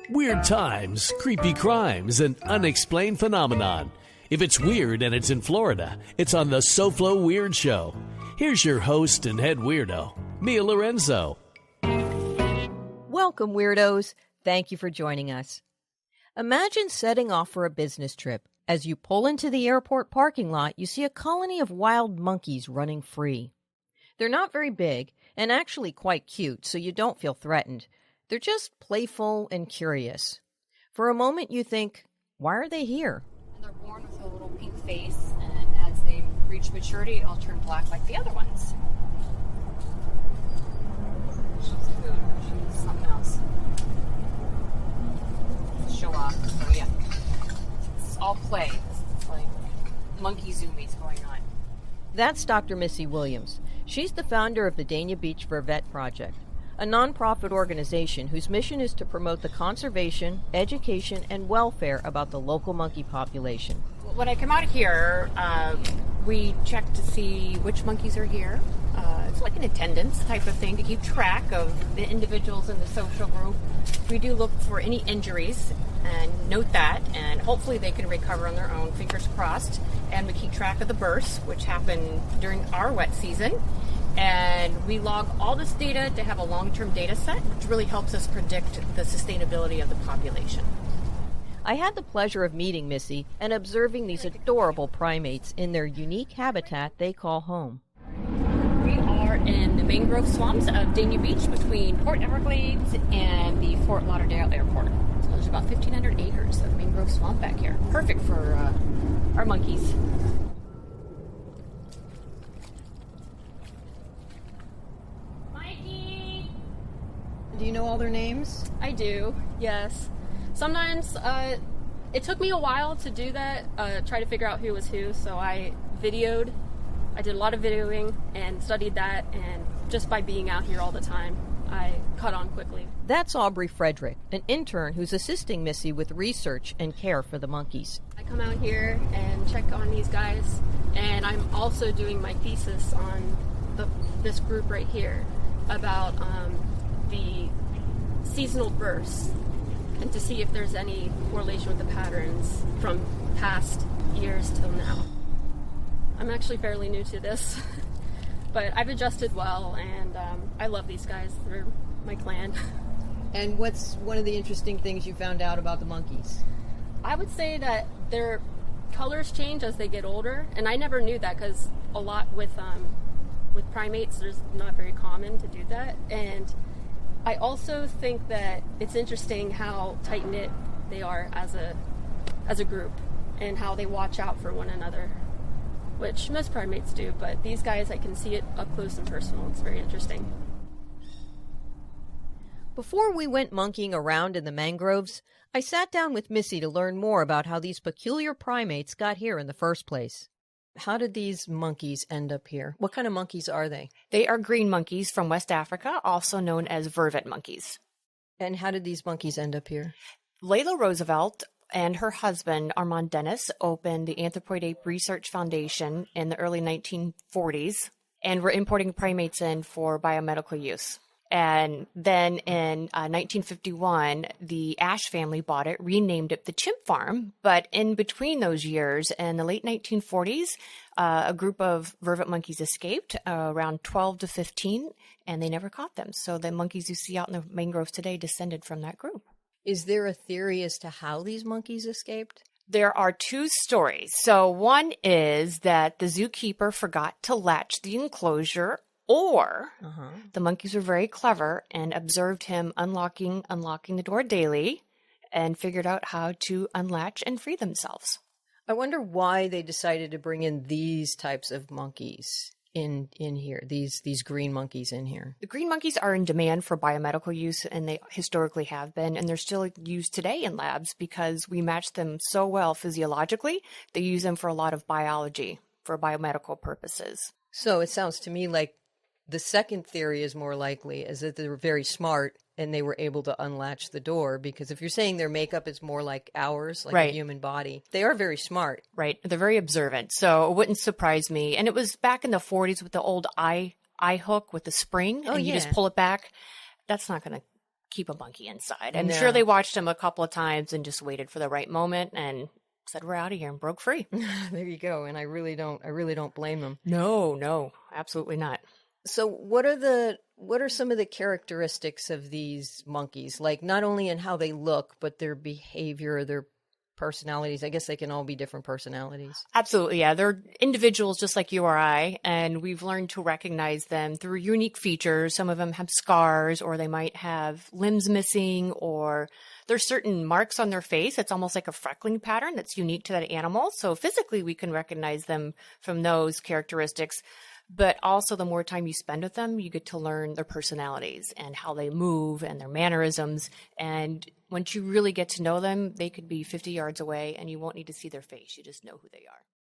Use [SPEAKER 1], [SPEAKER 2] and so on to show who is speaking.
[SPEAKER 1] Weird times, creepy crimes, and unexplained phenomenon. If it's weird and it's in Florida, it's on the SoFlo Weird Show. Here's your host and head weirdo, Mia Lorenzo.
[SPEAKER 2] Welcome, weirdos. Thank you for joining us. Imagine setting off for a business trip. As you pull into the airport parking lot, you see a colony of wild monkeys running free. They're not very big and actually quite cute, so you don't feel threatened. They're just playful and curious. For a moment, you think, why are they here?
[SPEAKER 3] And they're born with a little pink face, and as they reach maturity, it'll turn black like the other ones. She's food. She's something else. Show off. So yeah, it's all play. It's like monkey zoomies going on.
[SPEAKER 2] That's Dr. Missy Williams. She's the founder of the Dania Beach Vervet Project, a nonprofit organization whose mission is to promote the conservation, education, and welfare about the local monkey population.
[SPEAKER 3] When I come out here, we check to see which monkeys are here. It's like an attendance type of thing to keep track of the individuals in the social group. We do look for any injuries and note that, and hopefully they can recover on their own, fingers crossed. And we keep track of the births, which happen during our wet season. And we log all this data to have a long-term data set, which really helps us predict the sustainability of the population.
[SPEAKER 2] I had the pleasure of meeting Missy and observing these adorable primates in their unique habitat they call home.
[SPEAKER 3] We are in the mangrove swamps of Dania Beach between Port Everglades and the Fort Lauderdale Airport. So there's about 1,500 acres of mangrove swamp back here. Perfect for our monkeys. Mikey!
[SPEAKER 2] Do you know all their names?
[SPEAKER 4] I do, yes. Sometimes it took me a while to do that, try to figure out who was who, so I videoed. I did a lot of videoing and studied that, and just by being out here all the time, I caught on quickly.
[SPEAKER 2] That's Aubrey Frederick, an intern who's assisting Missy with research and care for the monkeys.
[SPEAKER 4] I come out here and check on these guys, and I'm also doing my thesis on this group right here about the seasonal births, and to see if there's any correlation with the patterns from past years till now. I'm actually fairly new to this, but I've adjusted well, and I love these guys. They're my clan.
[SPEAKER 2] And what's one of the interesting things you found out about the monkeys?
[SPEAKER 4] I would say that their colors change as they get older, and I never knew that because a lot with primates, there's not very common to do that. And I also think that it's interesting how tight-knit they are as a group, and how they watch out for one another, which most primates do, but these guys, I can see it up close and personal. It's very interesting.
[SPEAKER 2] Before we went monkeying around in the mangroves, I sat down with Missy to learn more about how these peculiar primates got here in the first place. How did these monkeys end up here? What kind of monkeys are they?
[SPEAKER 3] They are green monkeys from West Africa, also known as vervet monkeys.
[SPEAKER 2] And how did these monkeys end up here?
[SPEAKER 3] Layla Roosevelt and her husband, Armand Dennis, opened the Anthropoid Ape Research Foundation in the early 1940s, and were importing primates in for biomedical use. And then in 1951, the Ash family bought it, renamed it the Chimp Farm. But in between those years, in the late 1940s, a group of vervet monkeys escaped, around 12 to 15, and they never caught them. So the monkeys you see out in the mangroves today descended from that group.
[SPEAKER 2] Is there a theory as to how these monkeys escaped?
[SPEAKER 3] There are two stories. So one is that the zookeeper forgot to latch the enclosure, or the monkeys were very clever and observed him unlocking the door daily and figured out how to unlatch and free themselves.
[SPEAKER 2] I wonder why they decided to bring in these types of monkeys in here, these green monkeys in here.
[SPEAKER 3] The green monkeys are in demand for biomedical use, and they historically have been, and they're still used today in labs because we match them so well physiologically. They use them for a lot of biology for biomedical purposes.
[SPEAKER 2] So it sounds to me like the second theory is more likely, is that they're very smart and they were able to unlatch the door, because if you're saying their makeup is more like ours, like a human body, they are very smart.
[SPEAKER 3] Right. They're very observant. So it wouldn't surprise me. And it was back in the 40s with the old eye hook with the spring, and you just pull it back. That's not going to keep a monkey inside. I'm
[SPEAKER 2] No.
[SPEAKER 3] sure they watched him a couple of times and just waited for the right moment and said, we're out of here, and broke free.
[SPEAKER 2] There you go. And I really don't blame them.
[SPEAKER 3] No, absolutely not.
[SPEAKER 2] So what are some of the characteristics of these monkeys? Like not only in how they look, but their behavior, their personalities. I guess they can all be different personalities.
[SPEAKER 3] Absolutely, yeah. They're individuals just like you or I, and we've learned to recognize them through unique features. Some of them have scars, or they might have limbs missing, or there's certain marks on their face. It's almost like a freckling pattern that's unique to that animal. So physically, we can recognize them from those characteristics. But also, the more time you spend with them, you get to learn their personalities and how they move and their mannerisms. And once you really get to know them, they could be 50 yards away and you won't need to see their face. You just know who they are.